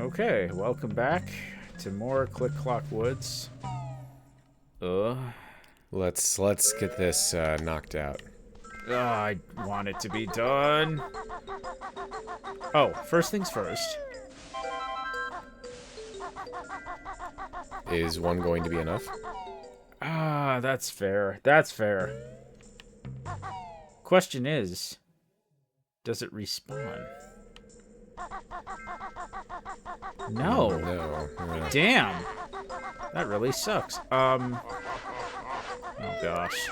Okay, welcome back to more Click Clock Woods. Let's get this knocked out. I want it to be done. Oh, first things first. Is one going to be enough? Ah, that's fair. That's fair. Question is, does it respawn? No. No. Damn. That really sucks. Oh gosh.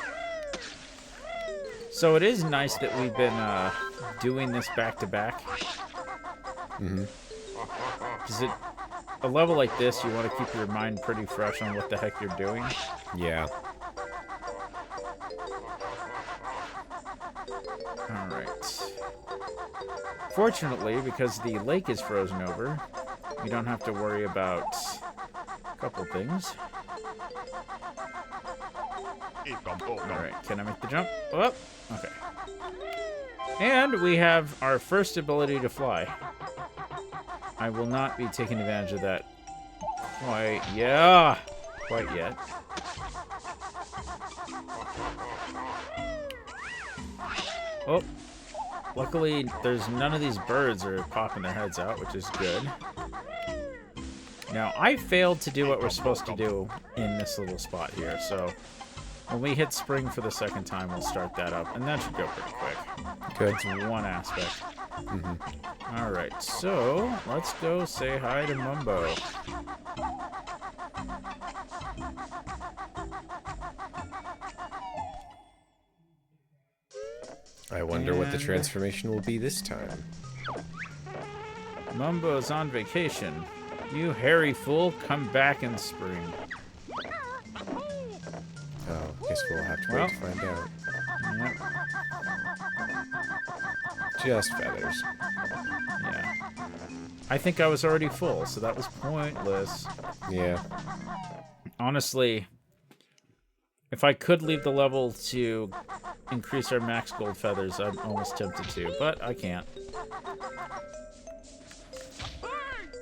So it is nice that we've been doing this back to back. Mm-hmm. Is it a level like this? You want to keep your mind pretty fresh on what the heck you're doing. Yeah. All right. Fortunately, because the lake is frozen over, you don't have to worry about a couple things. Alright, can I make the jump? Oh, okay. And we have our first ability to fly. I will not be taking advantage of that quite yet. Oh. Luckily, there's none of these birds are popping their heads out, which is good. Now, I failed to do what we're supposed to do in this little spot here, so when we hit spring for the second time, we'll start that up, and that should go pretty quick. Good. It's one aspect. Mm-hmm. Alright, so let's go say hi to Mumbo. I wonder what the transformation will be this time. Mumbo's on vacation. You hairy fool, come back in spring. Oh, guess we'll have to wait to find out. Yep. Just feathers. Yeah. I think I was already full, so that was pointless. Yeah. Honestly, if I could leave the level to increase our max gold feathers, I'm almost tempted to, but I can't.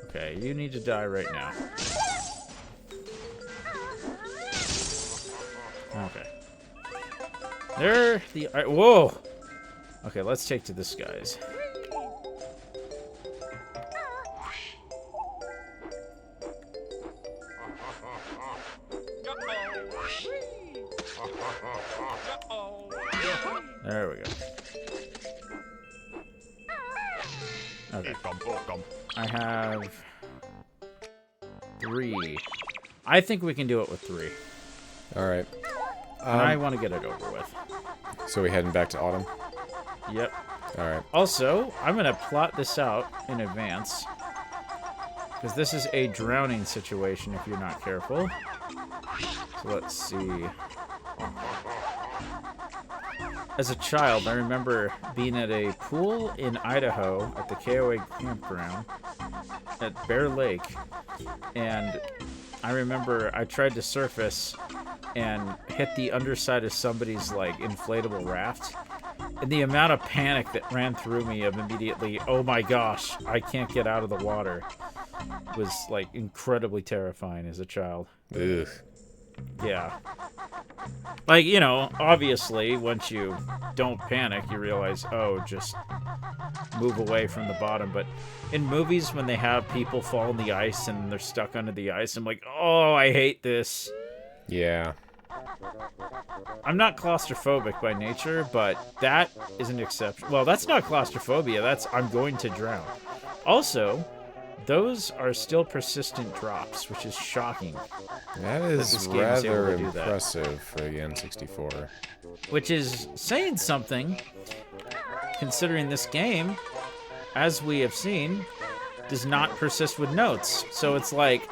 Okay, you need to die right now. Okay. There, whoa! Okay, let's take to the skies. There we go. Okay. I have 3. I think we can do it with 3. Alright. I want to get it over with. So we heading back to autumn? Yep. Alright. Also, I'm going to plot this out in advance. Because this is a drowning situation if you're not careful. So let's see. As a child, I remember being at a pool in Idaho at the KOA campground at Bear Lake. And I remember I tried to surface and hit the underside of somebody's, like, inflatable raft. And the amount of panic that ran through me of immediately, oh my gosh, I can't get out of the water, was, like, incredibly terrifying as a child. Ugh. Yeah. Like, you know, obviously, once you don't panic, you realize, oh, just move away from the bottom. But in movies, when they have people fall in the ice and they're stuck under the ice, I'm like, oh, I hate this. Yeah. I'm not claustrophobic by nature, but that is an exception. Well, that's not claustrophobia. That's I'm going to drown. Also, those are still persistent drops, which is shocking. That is this game is able rather to do that. impressive for the N64. Which is saying something, considering this game, as we have seen, does not persist with notes. So it's like,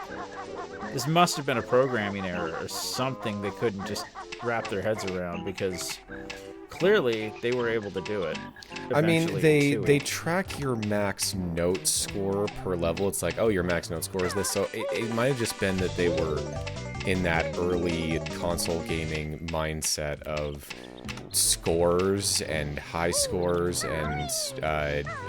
this must have been a programming error or something they couldn't just wrap their heads around, because clearly they were able to do it. I mean, they track your max note score per level. It's like, oh, your max note score is this. So it might have just been that they were in that early console gaming mindset of scores and high scores and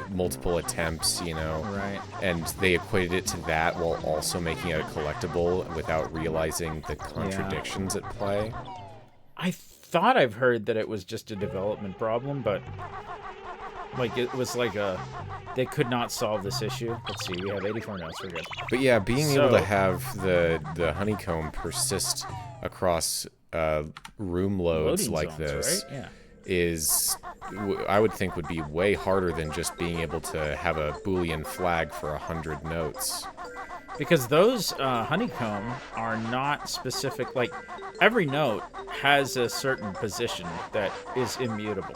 multiple attempts, you know. Right. And they equated it to that while also making it a collectible without realizing the contradictions at play. I thought I've heard that it was just a development problem, but like it was like they could not solve this issue. Let's see, we have 84 notes, we're good. But yeah, being able to have the honeycomb persist across room loads like zones, this, right? Yeah. is, I would think, would be way harder than just being able to have a Boolean flag for 100 notes. Because those honeycomb are not specific. Like, every note has a certain position that is immutable.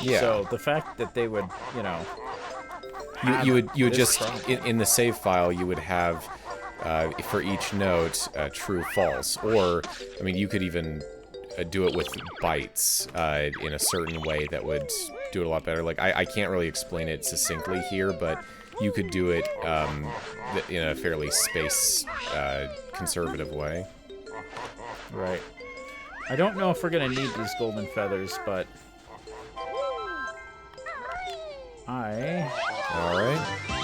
Yeah. So the fact that they would, you know, you would just problem. in the save file you would have for each note true false, or I mean you could even do it with bytes in a certain way that would do it a lot better. Like I can't really explain it succinctly here, but you could do it in a fairly space conservative way. Right. I don't know if we're gonna need these golden feathers, but Alright,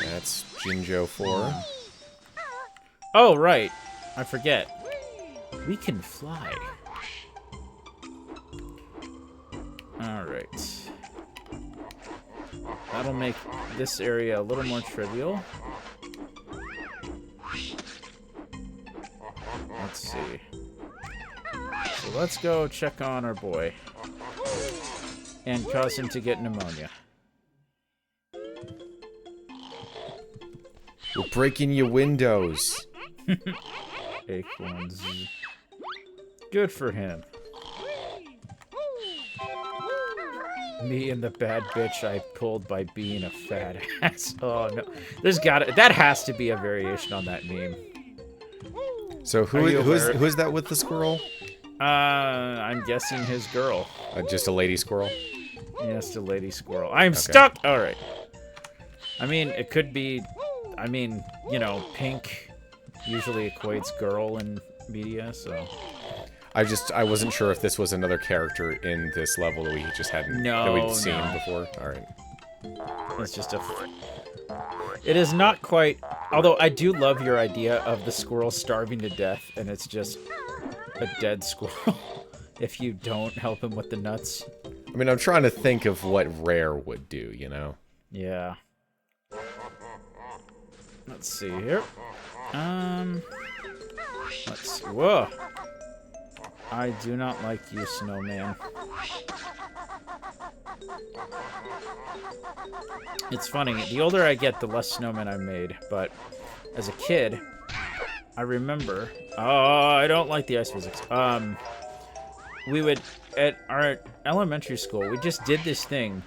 that's Jinjo 4. Oh, right. I forget. We can fly. Alright. That'll make this area a little more trivial. Let's see. So let's go check on our boy. And cause him to get pneumonia. We're breaking your windows. Acorns. Good for him. Me and the bad bitch I pulled by being a fat ass. Oh no, that has to be a variation on that meme. So who's that with the squirrel? I'm guessing his girl. Just a lady squirrel. Yes, a lady squirrel. I'm stuck. All right. I mean, it could be. I mean, you know, pink usually equates girl in media, so. I wasn't sure if this was another character in this level that we just hadn't that we'd seen before. All right. It's just it is not quite. Although I do love your idea of the squirrel starving to death, and it's just a dead squirrel if you don't help him with the nuts. I mean, I'm trying to think of what Rare would do, you know? Yeah. Let's see here. Let's see. Whoa. I do not like you, snowman. It's funny. The older I get, the less snowmen I made. But as a kid, I remember. Oh, I don't like the ice physics. We would at our elementary school. We just did this thing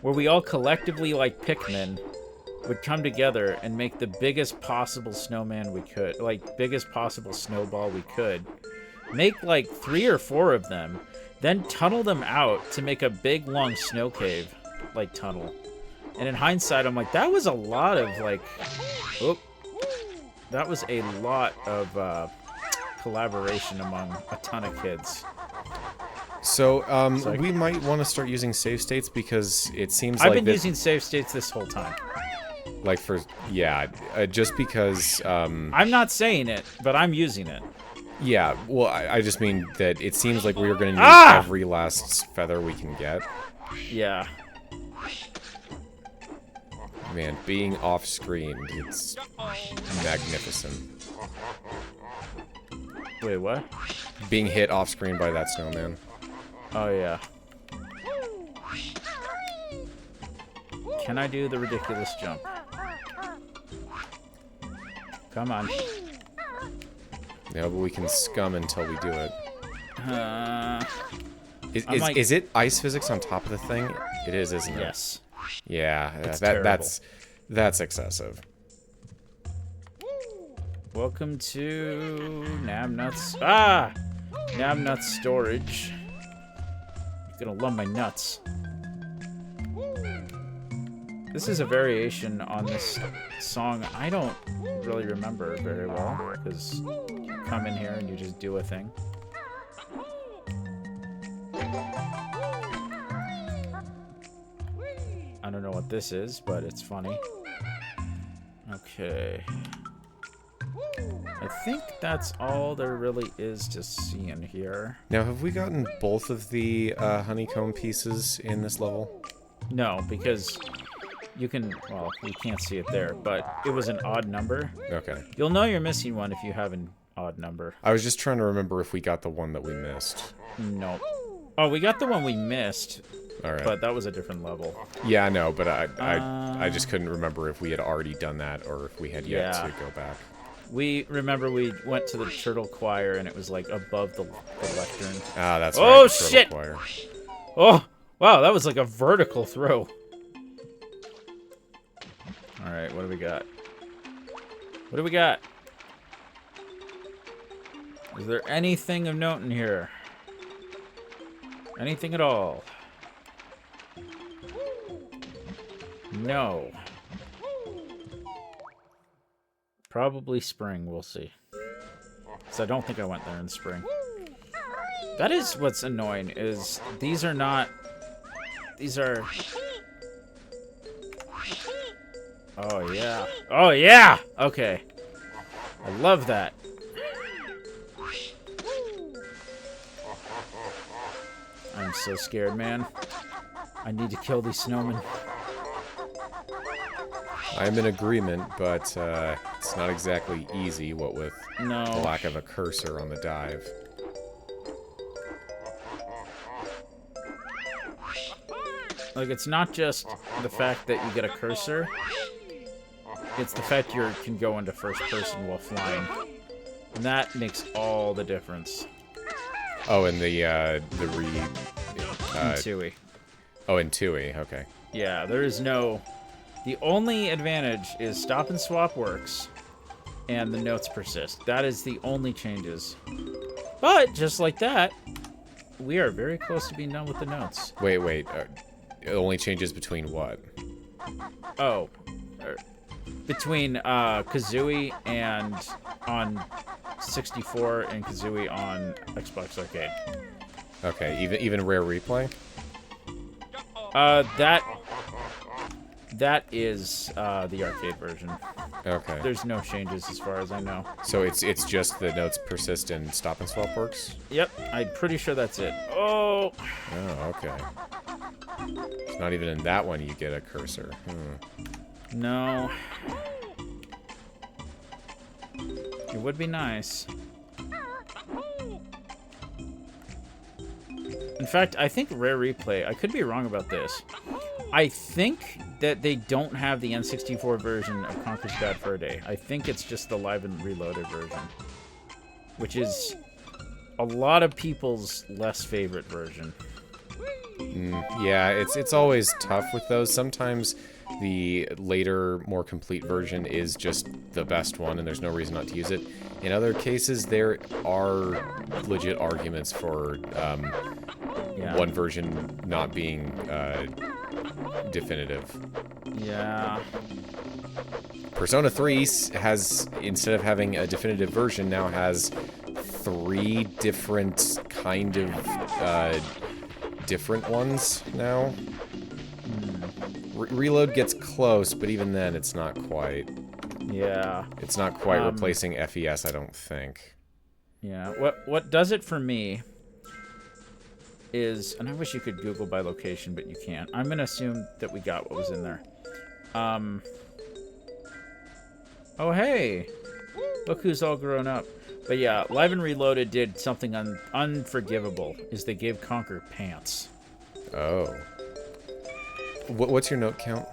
where we all collectively, like Pikmin, would come together and make the biggest possible snowman we could, like biggest possible snowball we could. Make like 3 or 4 of them, then tunnel them out to make a big long snow cave, like tunnel. And in hindsight, I'm like, that was a lot of like, that was a lot of collaboration among a ton of kids. So, we might want to start using save states because it seems like I've been using save states this whole time. Like just because I'm not saying it, but I'm using it. Yeah, well, I just mean that it seems like we are going to need every last feather we can get. Yeah. Man, being off-screen, it's magnificent. Wait, what? Being hit off-screen by that snowman. Oh, yeah. Can I do the ridiculous jump? Come on. No, but we can scum until we do it. Like, is it ice physics on top of the thing? It is, isn't it? Yes. Yeah, that's excessive. Welcome to Namnuts. Namnuts storage. Gonna love my nuts. This is a variation on this song I don't really remember very well because come in here and you just do a thing. I don't know what this is, but it's funny. Okay. I think that's all there really is to see in here. Now, have we gotten both of the honeycomb pieces in this level? No, because you can, well, you can't see it there, but it was an odd number. Okay. You'll know you're missing one if you have an odd number. I was just trying to remember if we got the one that we missed. Nope. Oh, we got the one we missed. All right. But that was a different level. Yeah, I know, but I just couldn't remember if we had already done that or if we had yet to go back. We went to the turtle choir and it was like above the lectern. Ah, that's right. Oh, shit! Choir. Oh, wow, that was like a vertical throw. All right, what do we got? What do we got? Is there anything of note in here? Anything at all? No. Probably spring, we'll see. So I don't think I went there in spring. That is what's annoying, is these are not... These are... Oh, yeah. Oh, yeah! Okay. I love that. I'm so scared, man. I need to kill these snowmen. I'm in agreement, but it's not exactly easy, what with the lack of a cursor on the dive. Like, it's not just the fact that you get a cursor. It's the fact you can go into first person while flying. And that makes all the difference. Oh, and the Tui. Oh, in Tui, okay. Yeah, there is no... The only advantage is stop and swap works, and the notes persist. That is the only changes. But, just like that, we are very close to being done with the notes. Wait. It only changes between what? Oh. Between Kazooie and on 64 and Kazooie on Xbox Arcade. Okay, even Rare Replay? That is the arcade version. Okay. There's no changes as far as I know. So it's just the notes persist and stop and swap works? Yep, I'm pretty sure that's it. Oh! Oh, okay. It's not even in that one you get a cursor. No. It would be nice. In fact, I think Rare Replay, I could be wrong about this. I think that they don't have the N64 version of Conker's Bad Fur Day. I think it's just the Live and Reloaded version. Which is a lot of people's less favorite version. Yeah, it's always tough with those. Sometimes the later, more complete version is just the best one, and there's no reason not to use it. In other cases, there are legit arguments for one version not being definitive. Yeah. Persona 3 has, instead of having a definitive version, now has 3 different kind of different ones now. Reload gets close, but even then, it's not quite. Yeah. It's not quite replacing FES, I don't think. Yeah. What does it for me is, and I wish you could Google by location, but you can't. I'm gonna assume that we got what was in there. Oh hey, look who's all grown up. But yeah, Live and Reloaded did something unforgivable. Is they gave Conker pants. Oh. What's your note count?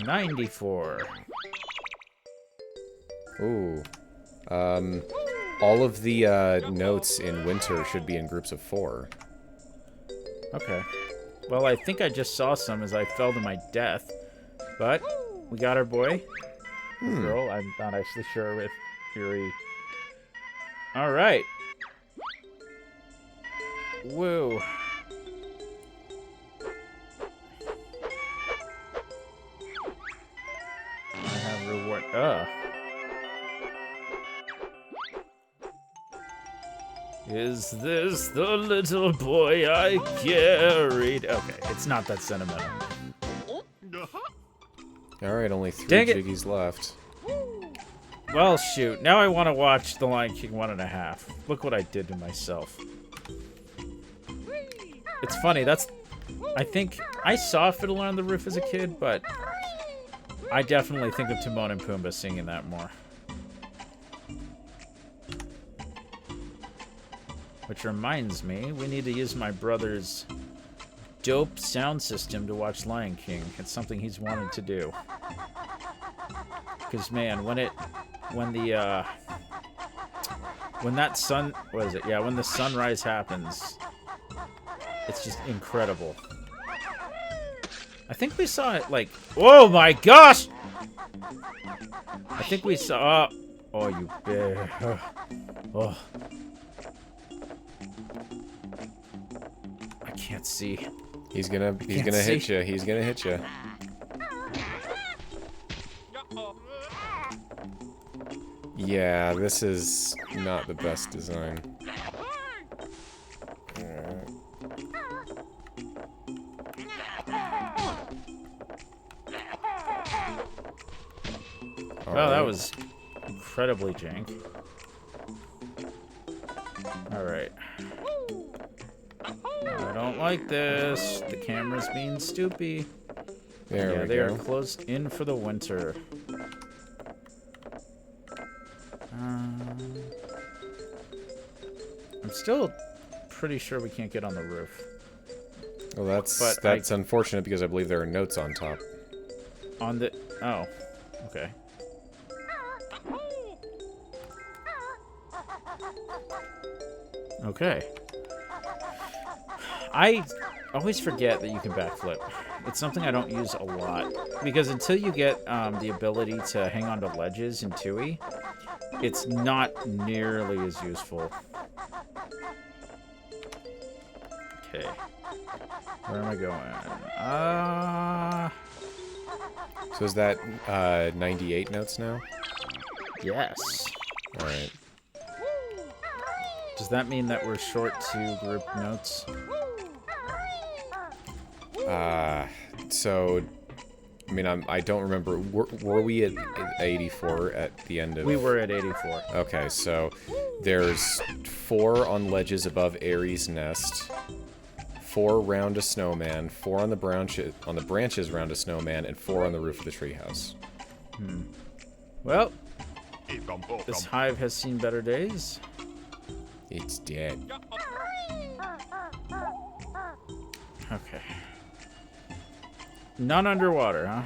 94. Ooh. All of the notes in Winter should be in groups of 4. Okay. Well, I think I just saw some as I fell to my death. But we got our boy. Girl, I'm not actually sure if Fury... Alright. Woo. I have reward... Is this the little boy I carried? Okay, it's not that sentimental. Alright, only 3 Dang it. Jiggies left. Well, shoot. Now I want to watch The Lion King 1.5. Look what I did to myself. It's funny, I think I saw Fiddler on the Roof as a kid, but I definitely think of Timon and Pumbaa singing that more. Which reminds me, we need to use my brother's dope sound system to watch Lion King. It's something he's wanted to do. Because, man, when that sun, what is it? Yeah, when the sunrise happens, it's just incredible. I think we saw it, like, oh my gosh! I think we saw, oh, you bear. Oh. I can't see. He's gonna hit you. He's gonna hit you. Yeah, this is not the best design. Well, that was incredibly jank. Alright. I don't like this. The camera's being stoopy. There we go. They are closed in for the winter. I'm still pretty sure we can't get on the roof. Well, that's unfortunate because I believe there are notes on top. On the... Oh. Okay. Okay. I always forget that you can backflip. It's something I don't use a lot. Because until you get the ability to hang on to ledges in Tui, it's not nearly as useful. Okay. Where am I going? So is that 98 notes now? Yes. Alright. Does that mean that we're short 2 group notes? So, I mean, I don't remember. Were we at 84 at the end of... We were at 84. Okay, so there's 4 on ledges above Aries' nest, 4 round a snowman, 4 on the branches round a snowman, and 4 on the roof of the treehouse. Well, this hive has seen better days. It's dead. Okay. None underwater, huh?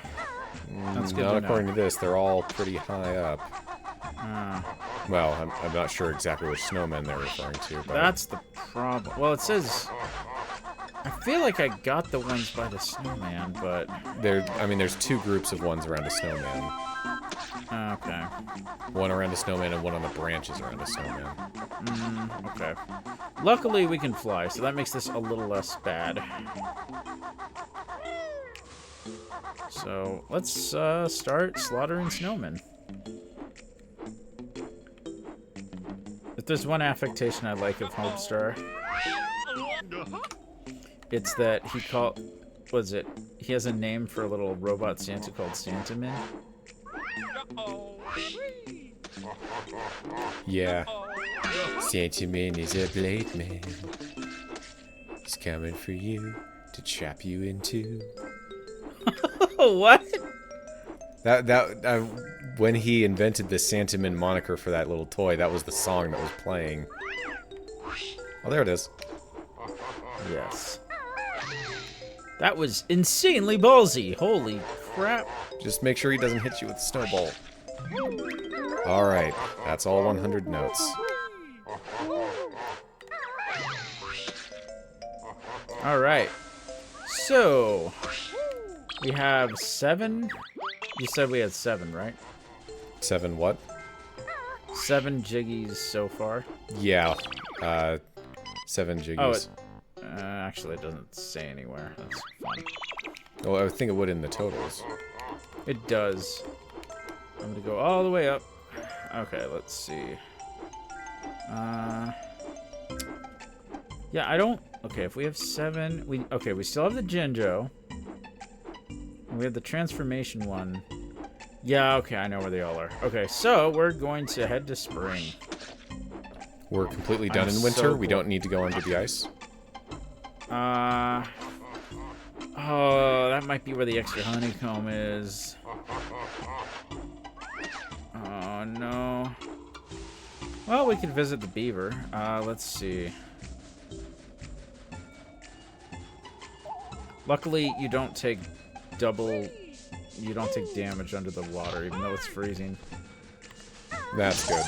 That's good. Not according to this. They're all pretty high up. Well, I'm not sure exactly which snowmen they're referring to. But that's the problem. Well, it says... I feel like I got the ones by the snowman, but... there's 2 groups of ones around a snowman. Okay. One around a snowman and one on the branches around a snowman. Okay. Luckily, we can fly, so that makes this a little less bad. So, let's start slaughtering snowmen. If there's one affectation I like of Homestar, it's that he he has a name for a little robot Santa called Santaman. Yeah. Santaman is a blade man. He's coming for you to chop you in two. What? When he invented the Santaman moniker for that little toy, that was the song that was playing. Oh, there it is. Yes. That was insanely ballsy. Holy crap. Just make sure he doesn't hit you with a snowball. Alright, that's all 100 notes. Alright. So, we have 7. You said we had 7, right? 7 what? 7 jiggies so far. Yeah, 7 jiggies. Actually, it doesn't say anywhere. That's fun. Well, I think it would in the totals. It does. I'm gonna go all the way up. Okay, let's see. Yeah, I don't... Okay, if we have 7... we still have the Jinjo. We have the transformation one. Yeah, okay, I know where they all are. Okay, so we're going to head to spring. We're completely done in winter. So we don't need to go under the ice. Oh, that might be where the extra honeycomb is. Oh, no. Well, we could visit the beaver. Let's see. Luckily, you don't take damage under the water, even though it's freezing. That's good.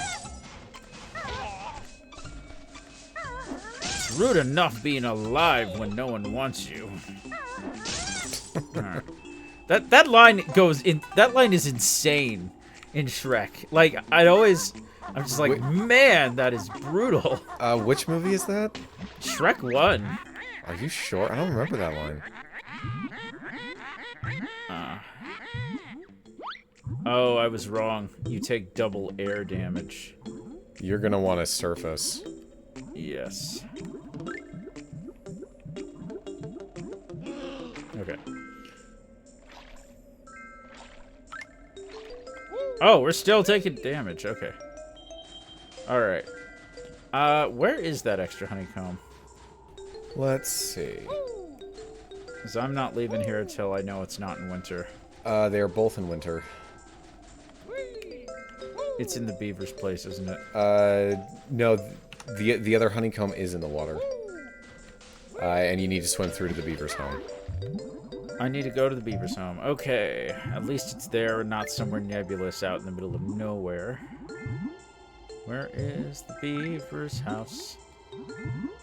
It's rude enough being alive when no one wants you. Alright. That line goes in. That line is insane in Shrek. Like I'm just like, Wait. Man, that is brutal. Which movie is that? Shrek 1. Are you sure? I don't remember that line. Oh, I was wrong. You take double air damage. You're gonna want to surface. Yes. Okay. Oh, we're still taking damage. Okay. Alright. Where is that extra honeycomb? Let's see. Because I'm not leaving here until I know it's not in winter. They are both in winter. It's in the beaver's place, isn't it? No, the other honeycomb is in the water. And you need to swim through to the beaver's home. I need to go to the beaver's home. Okay. At least it's there and not somewhere nebulous out in the middle of nowhere. Where is the beaver's house?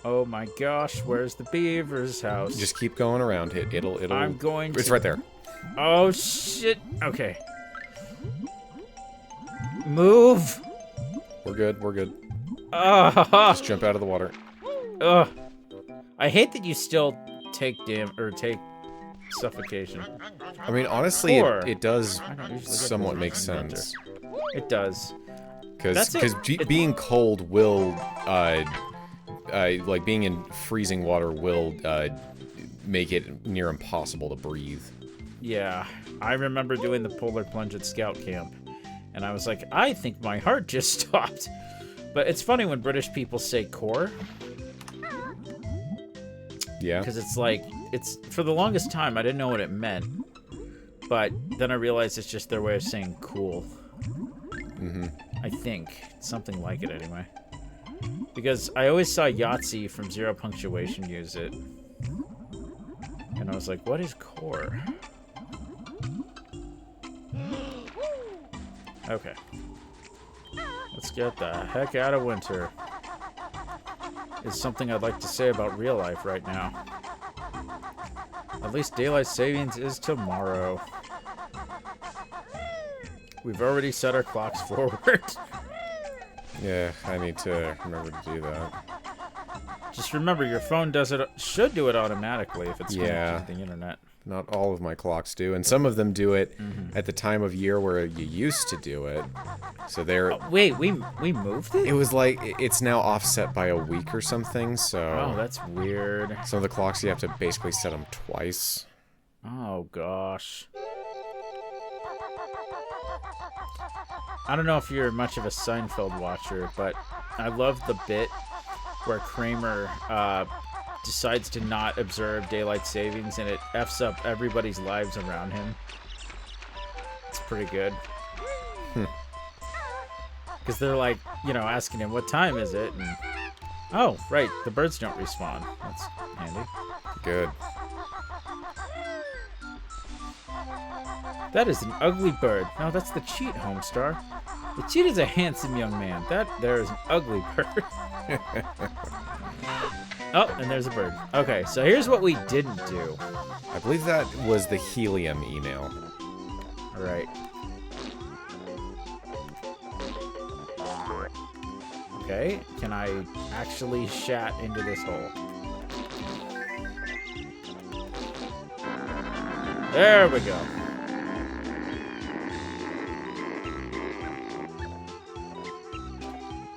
Oh my gosh, where's the beaver's house? Just keep going around. It'll. I'm going It's to... right there. Oh shit. Okay. Move. We're good. We're good. Just Jump out of the water. I hate that you still take suffocation. I mean, honestly, Or- it does I don't usually get somewhat those make in sense. It does. Because That's it. being cold will, like being in freezing water will make it near impossible to breathe. Yeah, I remember doing the polar plunge at Scout Camp, and I was like, I think my heart just stopped. But it's funny when British people say core, Yeah. because it's like, for the longest time, I didn't know what it meant. But then I realized it's just their way of saying cool. Mm-hmm. I think. Something like it, anyway. Because I always saw Yahtzee from Zero Punctuation use it. And I was like, what is core? Okay. Let's get the heck out of winter. Is something I'd like to say about real life right now. At least daylight savings is tomorrow. We've already set our clocks forward. Yeah, I need to remember to do that. Just remember, your phone should do it automatically if it's Yeah. connected to the internet. Not all of my clocks do, and some of them do it at the time of year where you used to do it. So they're... Wait, we moved it? It was like, it's now offset by a week or something, so... Oh, that's weird. Some of the clocks, you have to basically set them twice. Oh, gosh. I don't know if you're much of a Seinfeld watcher, but I love the bit where Kramer decides to not observe daylight savings, and it F's up everybody's lives around him. It's pretty good. Because they're like, asking him, what time is it? And, oh, right, the birds don't respawn. That's handy. Good. That is an ugly bird. No, that's the cheat, Homestar. The cheat is a handsome young man. That there is an ugly bird. Oh, and there's a bird. Okay, so here's what we didn't do. I believe that was the helium email. All right. Okay, can I actually shat into this hole? There we go.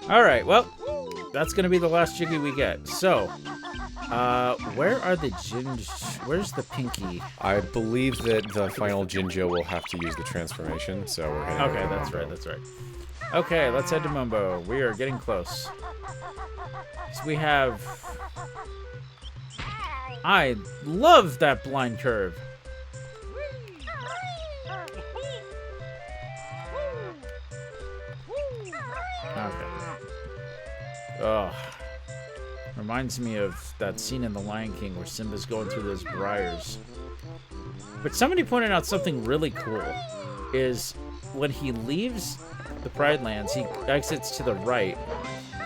All right, well, that's going to be the last Jiggy we get. So, Where are the Where's the pinky? I believe that the final Jinjo will have to use the transformation, so we're heading over Okay, to that's Mumbo. right, that's right. Okay, let's head to Mumbo. We are getting close. So we have... I love that blind curve. Okay. Oh. Reminds me of that scene in The Lion King where Simba's going through those briars. But somebody pointed out something really cool. Is when he leaves the Pride Lands, he exits to the right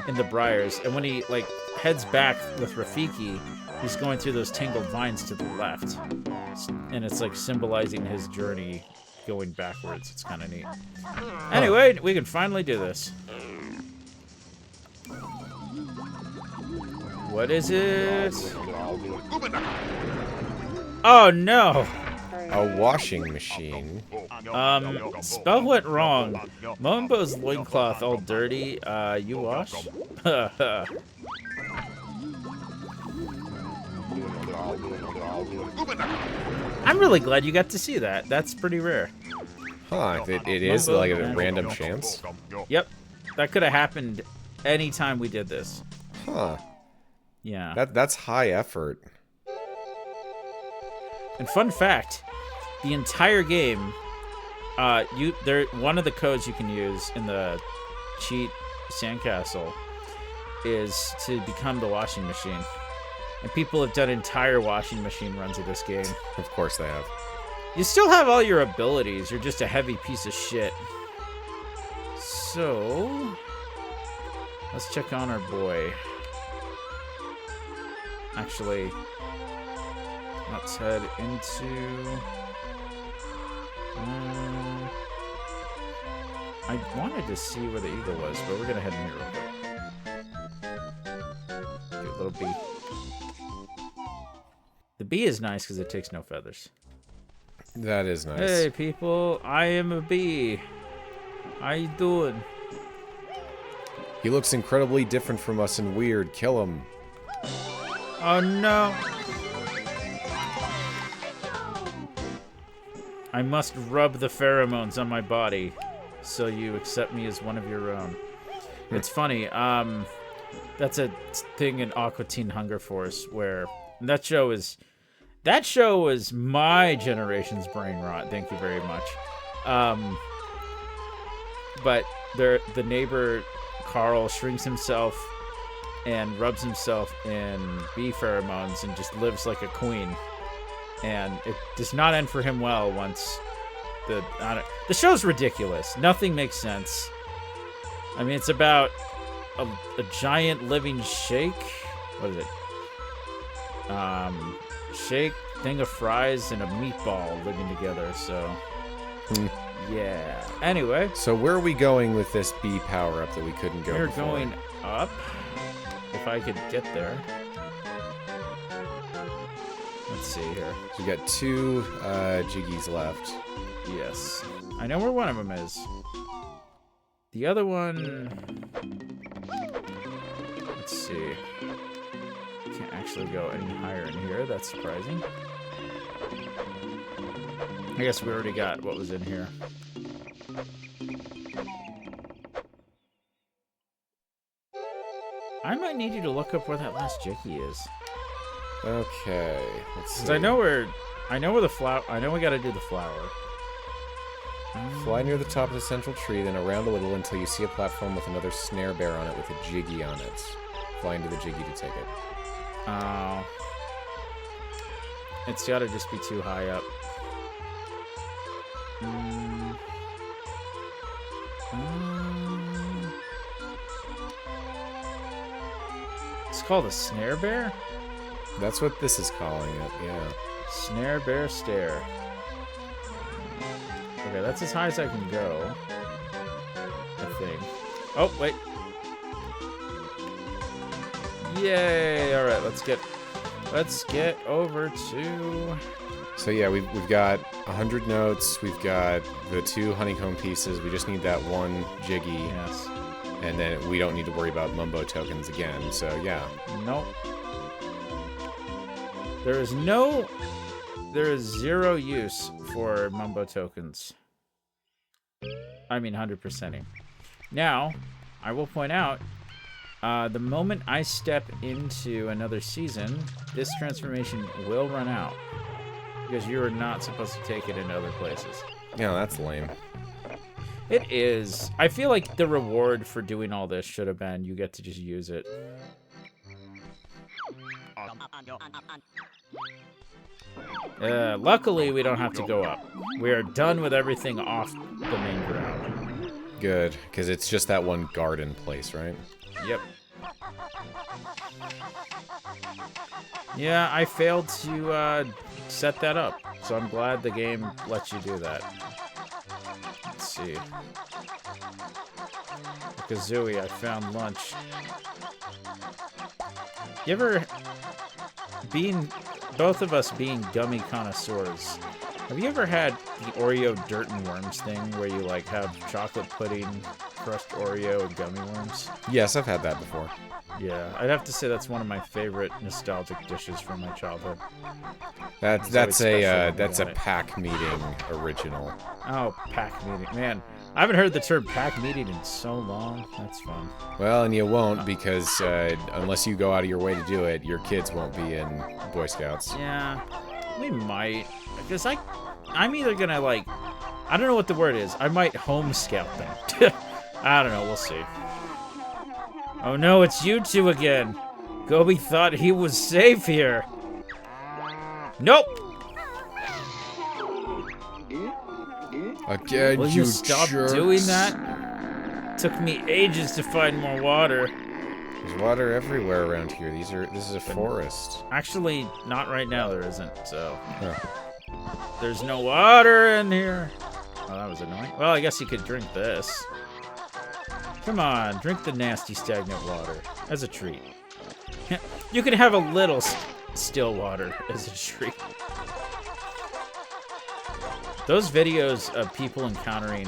in the briars. And when he, like, heads back with Rafiki, he's going through those tangled vines to the left. And it's, like, symbolizing his journey going backwards. It's kind of neat. Anyway, we can finally do this. What is it? Oh, no. A washing machine. Spell went wrong. Mumbo's loincloth all dirty. You wash? I'm really glad you got to see that. That's pretty rare. Huh, it is like a random chance? Yep. That could have happened anytime we did this. Huh. Yeah. That's high effort. And fun fact, the entire game, one of the codes you can use in the cheat sandcastle is to become the washing machine. And people have done entire washing machine runs of this game. Of course they have. You still have all your abilities. You're just a heavy piece of shit. So, let's check on our boy. Actually, let's head into... I wanted to see where the eagle was, but we're going to head in here real quick. Get a little bee. The bee is nice because it takes no feathers. That is nice. Hey, people. I am a bee. How you doing? He looks incredibly different from us and weird. Kill him. Oh, no. I must rub the pheromones on my body so you accept me as one of your own. It's funny. That's a thing in Aqua Teen Hunger Force where that show was my generation's brain rot. Thank you very much. But the neighbor Carl shrinks himself and rubs himself in bee pheromones and just lives like a queen. And it does not end for him well once the show's ridiculous. Nothing makes sense. I mean, it's about a giant living shake. What is it? Shake, thing of fries, and a meatball living together. So, yeah. Anyway. So where are we going with this bee power-up that we couldn't go We're before? going up. If I could get there. Let's see here. So we got 2 jiggies left. Yes. I know where one of them is. The other one... Let's see. Can't actually go any higher in here. That's surprising. I guess we already got what was in here. I might need you to look up where that last jiggy is. Okay, let's see. Because I know where the flower... I know we gotta do the flower. Fly near the top of the central tree, then around a little until you see a platform with another snare bear on it with a jiggy on it. Fly into the jiggy to take it. Oh. It's gotta just be too high up. It's called a snare bear? That's what this is calling it, yeah. Snare bear stare. Okay, that's as high as I can go. I think. Oh, wait. Yay! Alright, let's get over to... So yeah, we've got 100 notes, we've got the 2 honeycomb pieces, we just need that 1 jiggy, Yes. and then we don't need to worry about Mumbo tokens again, so yeah. Nope. There is zero use for Mumbo tokens. I mean 100%ing. Now, I will point out, the moment I step into another season, this transformation will run out. Because you are not supposed to take it into other places. Yeah, that's lame. It is. I feel like the reward for doing all this should have been you get to just use it. Luckily, we don't have to go up. We are done with everything off the main ground. Good, because it's just that one garden place, right? Yep. Yeah, I failed to set that up, so I'm glad the game lets you do that. Let's see. Kazooie, I found lunch. You ever, both of us being gummy connoisseurs, have you ever had the Oreo dirt and worms thing where you like have chocolate pudding, crushed Oreo, and gummy worms? Yes, I've had that before. Yeah, I'd have to say that's one of my favorite nostalgic dishes from my childhood. That's a pack meeting original. Oh, pack meeting, man! I haven't heard the term pack meeting in so long. That's fun. Well, and you won't because unless you go out of your way to do it, your kids won't be in Boy Scouts. Yeah, we might, because I'm either gonna like, I don't know what the word is. I might home scout them. I don't know. We'll see. Oh no, it's you two again. Gobi thought he was safe here. Nope. Again, Will you stop jerks. doing that? Took me ages to find more water. There's water everywhere around here. This is a forest. Actually, not right now. There isn't. So Huh. there's no water in here. Oh, that was annoying. Well, I guess you could drink this. Come on, drink the nasty stagnant water as a treat. You can have a little still water as a treat. Those videos of people encountering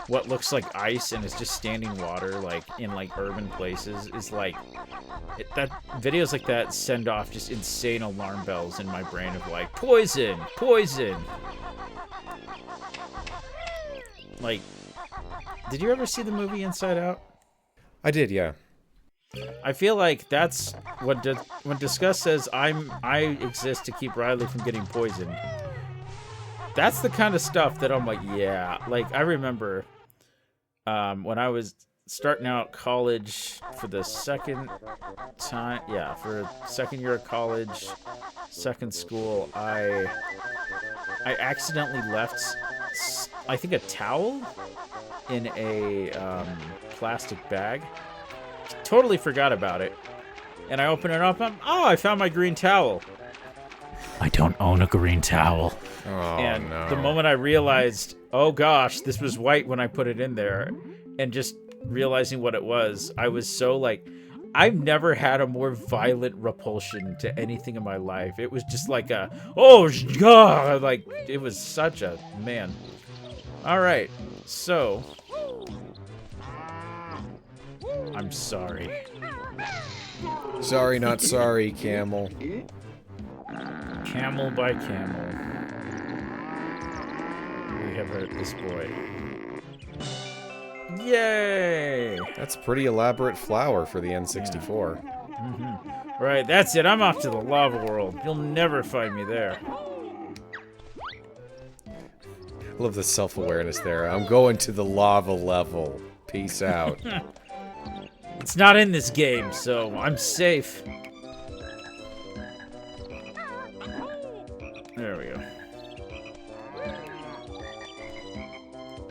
what looks like ice and is just standing water, like in like urban places, is like that. Videos like that send off just insane alarm bells in my brain of like poison, poison. Like, did you ever see the movie Inside Out? I did, yeah. I feel like that's when Disgust says I exist to keep Riley from getting poisoned. That's the kind of stuff that I'm like, yeah. Like, I remember when I was starting out college for the second time, yeah, for second year of college, second school, I accidentally left, I think, a towel in a plastic bag. Totally forgot about it. And I open it up, I found my green towel. I don't own a green towel. Oh, and no. the moment I realized, oh gosh, this was white when I put it in there, and just realizing what it was, I was so like, I've never had a more violent repulsion to anything in my life. It was just like a, oh god, like, it was such a, man. All right, so, I'm sorry. Sorry, not sorry, camel. Camel by camel. We have hurt this boy. Yay! That's a pretty elaborate flower for the N64. Yeah. Mm-hmm. Right, that's it. I'm off to the lava world. You'll never find me there. I love the self-awareness there. I'm going to the lava level. Peace out. It's not in this game, so I'm safe. There we go.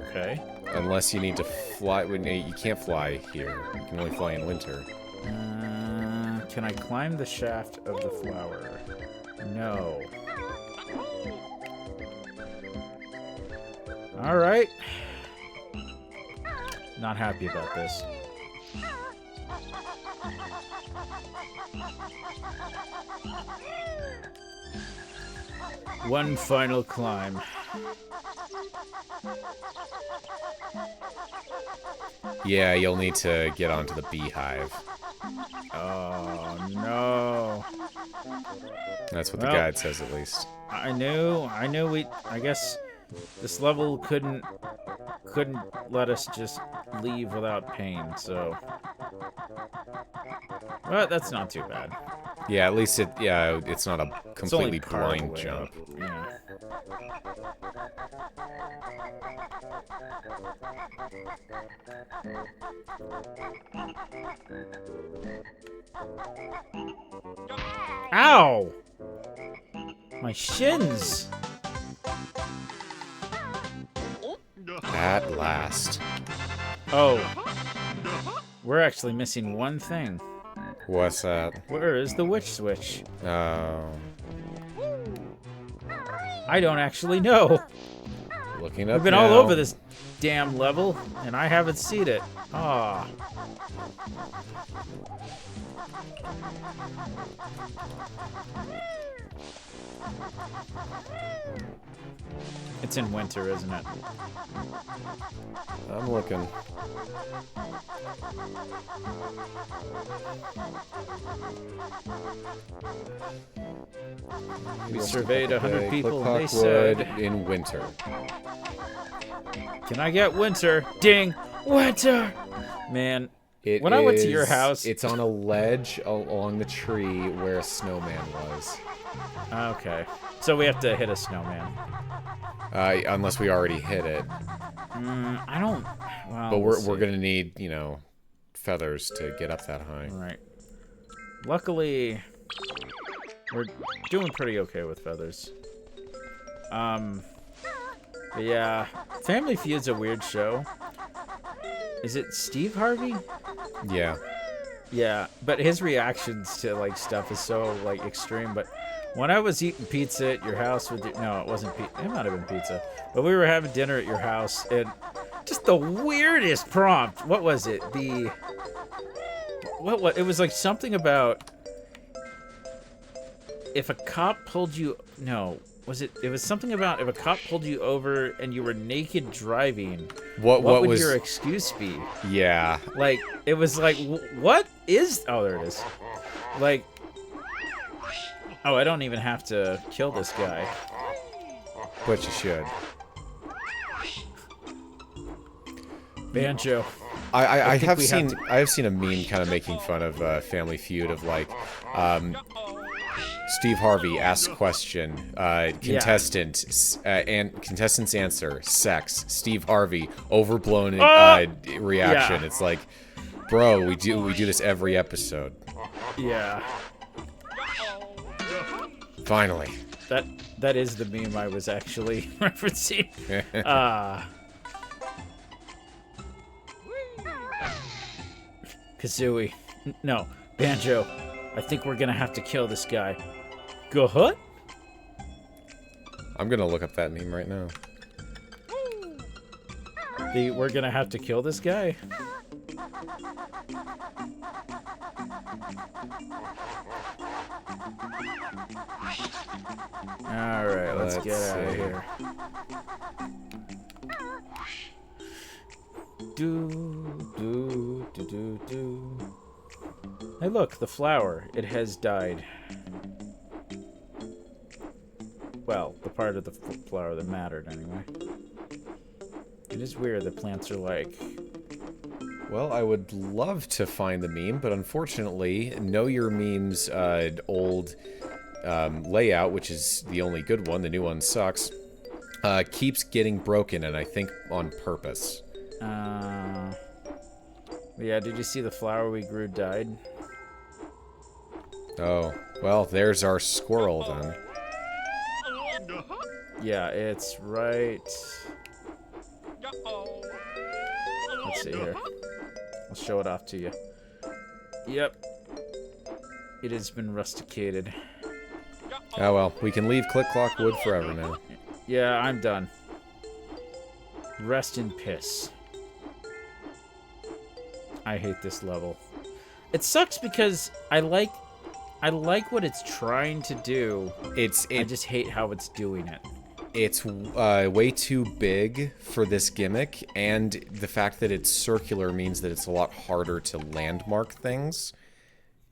Okay. Unless you need to fly. You can't fly here. You can only fly in winter. Can I climb the shaft of the flower? No. Alright. Not happy about this. One final climb. Yeah, you'll need to get onto the beehive. Oh, no. That's what the Well, guide says, at least. I knew I guess this level couldn't let us just leave without pain, so. But that's not too bad. Yeah, at least it's not a It's only completely part of the blind way jump. up. Yeah. Ow! My shins! At last. Oh. We're actually missing one thing. What's that? Where is the witch switch? Oh. I don't actually know. Looking up We've been now. all over this damn level, and I haven't seen it. Ah. It's in winter, isn't it? I'm looking. We surveyed 100 people, and they Wood said, in winter. "Can I get winter?" Ding! Winter! Man, when I went to your house... It's on a ledge along the tree where a snowman was. Okay. So we have to hit a snowman. Unless we already hit it. I don't... Well, But we'll we're see. gonna need, feathers to get up that high. Right. Luckily, we're doing pretty okay with feathers. But yeah, Family Feud's a weird show. Is it Steve Harvey? Yeah. Yeah, but his reactions to like stuff is so like extreme. But when I was eating pizza at your house with your, no, it wasn't pizza. It might have been pizza. But we were having dinner at your house, and just the weirdest prompt. What was it? What? It was like something about if a cop pulled you. No, was it? It was something about if a cop pulled you over and you were naked driving. What would was your excuse be? Yeah. Like, it was like, what is... Oh, there it is. Like... Oh, I don't even have to kill this guy. But you should. Banjo. I think have we have seen I have seen a meme kind of making fun of Family Feud of like Steve Harvey asks question, contestants answer, sex. Steve Harvey overblown reaction. Yeah. It's like, bro, we do this every episode. Yeah. Finally. That is the meme I was actually referencing. Kazooie. No, Banjo. I think we're gonna have to kill this guy. Go ahead. I'm gonna look up that meme right now. We're gonna have to kill this guy. Alright, let's get out of see. here. Do. Hey, look, the flower. It has died. Well, the part of the flower that mattered, anyway. It is weird that plants are like... Well, I would love to find the meme, but unfortunately, Know Your Meme's old layout, which is the only good one, the new one sucks, keeps getting broken, and I think on purpose. Yeah, did you see the flower we grew died? Oh, well, there's our squirrel then. Yeah, it's right... Let's see here. I'll show it off to you. Yep. It has been rusticated. Oh well, we can leave Click Clock Wood forever now. Yeah, I'm done. Rest in piss. I hate this level. It sucks because I like what it's trying to do. I just hate how it's doing it. It's way too big for this gimmick, and the fact that it's circular means that it's a lot harder to landmark things.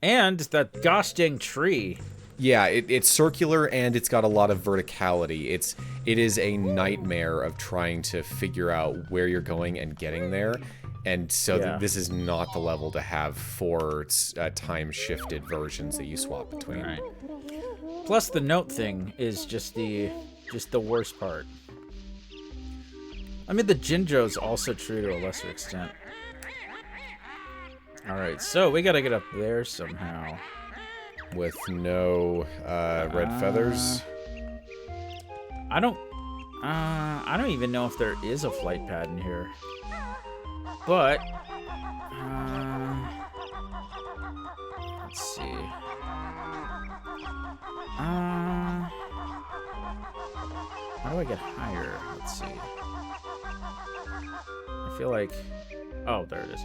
And that gosh dang tree. Yeah, it's circular, and it's got a lot of verticality. It is a nightmare of trying to figure out where you're going and getting there. And so this is not the level to have 4 time-shifted versions that you swap between. Right. Plus, the note thing is just the worst part. I mean, the Jinjo's also true to a lesser extent. Alright, so we gotta get up there somehow. With no red feathers? I don't even know if there is a flight pad in here. But, let's see. How do I get higher? Let's see. I feel like... Oh, there it is.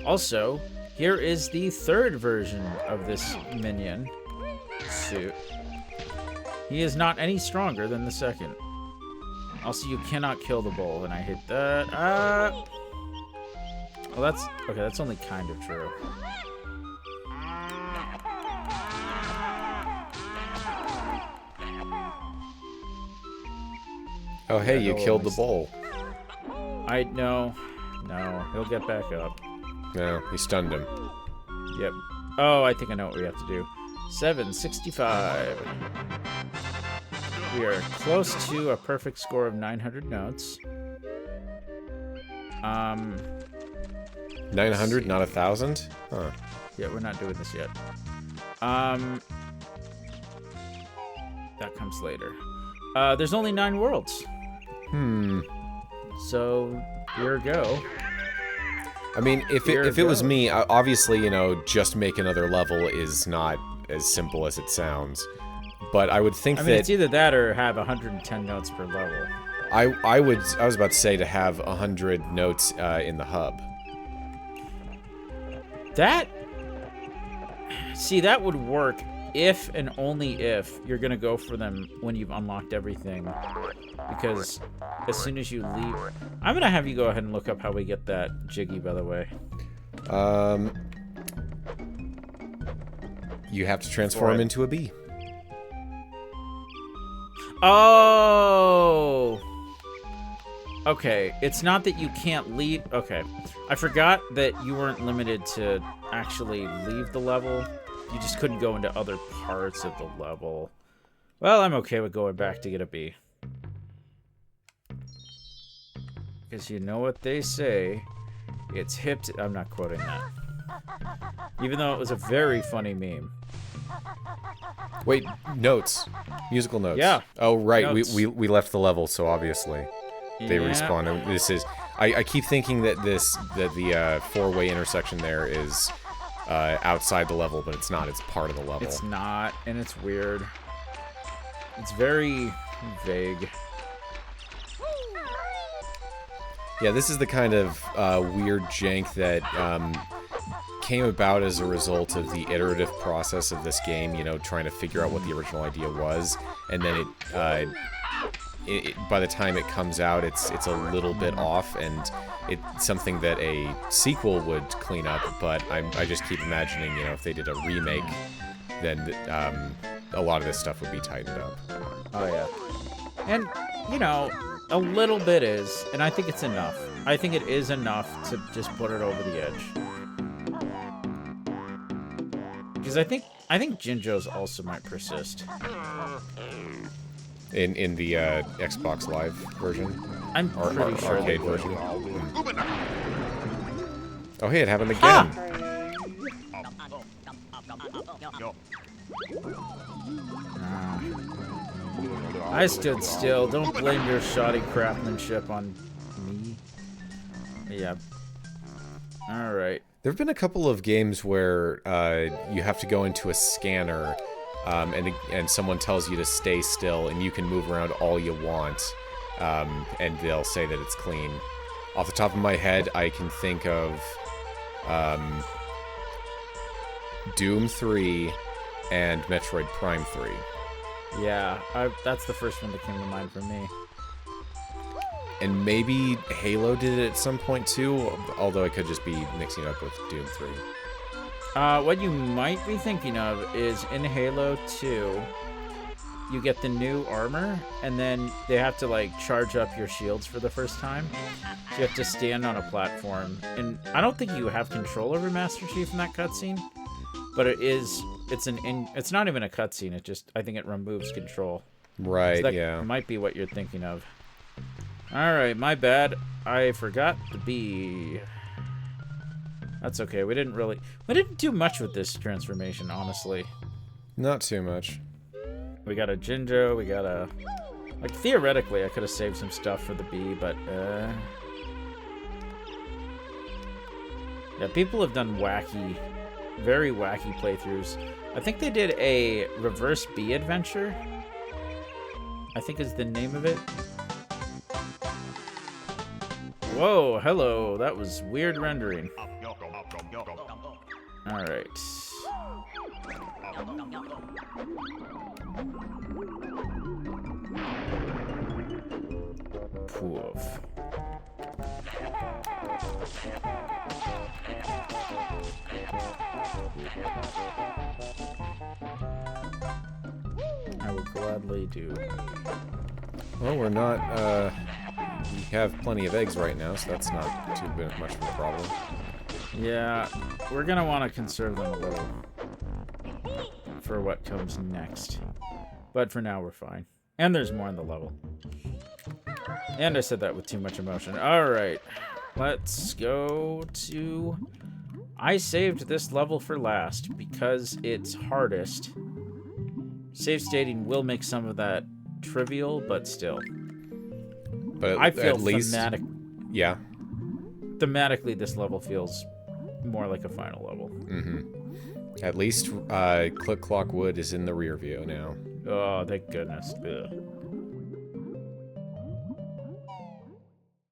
Also, here is the 3rd version of this minion suit. He is not any stronger than the 2nd. Also, you cannot kill the bull, and I hate that. Well, that's... Okay, that's only kind of true. Oh, hey, you killed the bull. No, he'll get back up. No, he stunned him. Yep. Oh, I think I know what we have to do. 765. We are close to a perfect score of 900 notes. 900, not 1,000? Huh. Yeah, we're not doing this yet. That comes later. There's only 9 worlds. So, here we go. I mean, if it was me, obviously, you know, just make another level is not as simple as it sounds. But I would think that... it's either that or have 110 notes per level. I was about to say to have 100 notes in the hub. See, that would work if and only if you're going to go for them when you've unlocked everything. Because as soon as you leave... I'm going to have you go ahead and look up how we get that Jiggy, by the way. You have to transform into a bee. Oh! Okay, it's not that you can't leave... Okay, I forgot that you weren't limited to actually leave the level. You just couldn't go into other parts of the level. Well, I'm okay with going back to get a bee. Because you know what they say, it's hip to... I'm not quoting that. Even though it was a very funny meme. Wait, notes. Musical notes. Yeah. Oh, right. Notes. We left the level, so obviously they respawn. And this is... I keep thinking that the 4-way intersection there is outside the level, but it's not. It's part of the level. It's not, and it's weird. It's very vague. Yeah, this is the kind of weird jank that came about as a result of the iterative process of this game, you know, trying to figure out what the original idea was, and then by the time it comes out, it's a little bit off, and it's something that a sequel would clean up, but I just keep imagining, you know, if they did a remake, then a lot of this stuff would be tightened up. Oh, yeah. And, you know... A little bit is, and I think it's enough. I think it is enough to just put it over the edge. Because I think Jinjo's also might persist. In the Xbox Live version? I'm pretty sure arcade version. Oh, hey, it happened again. I stood still. Don't blame your shoddy craftsmanship on me. Yeah. Alright. There have been a couple of games where you have to go into a scanner and someone tells you to stay still and you can move around all you want and they'll say that it's clean. Off the top of my head, I can think of Doom 3 and Metroid Prime 3. Yeah, that's the first one that came to mind for me. And maybe Halo did it at some point too, although it could just be mixing it up with Doom 3. What you might be thinking of is in Halo 2, you get the new armor, and then they have to, like, charge up your shields for the first time. So you have to stand on a platform. And I don't think you have control over Master Chief in that cutscene, but it's not even a cutscene. I think it removes control. Right, so that yeah. might be what you're thinking of. Alright, my bad. I forgot the bee. That's okay. We didn't do much with this transformation, honestly. Not too much. We got a Jinjo, we got a... Like, theoretically, I could have saved some stuff for the bee, but, yeah, people have done very wacky playthroughs. I think they did a reverse bee adventure, I think is the name of it. Whoa, hello, that was weird rendering. Alright. Poof. I will gladly do. Well, we're not, we have plenty of eggs right now, so that's not too much of a problem. Yeah, we're gonna want to conserve them a little for what comes next. But for now, we're fine. And there's more in the level. And I said that with too much emotion. Alright, let's go to... I saved this level for last because it's hardest. Save stating will make some of that trivial, but still. But I feel at least... Yeah. Thematically, this level feels more like a final level. Mm-hmm. At least Click Clock Wood is in the rear view now. Oh, thank goodness. Ugh.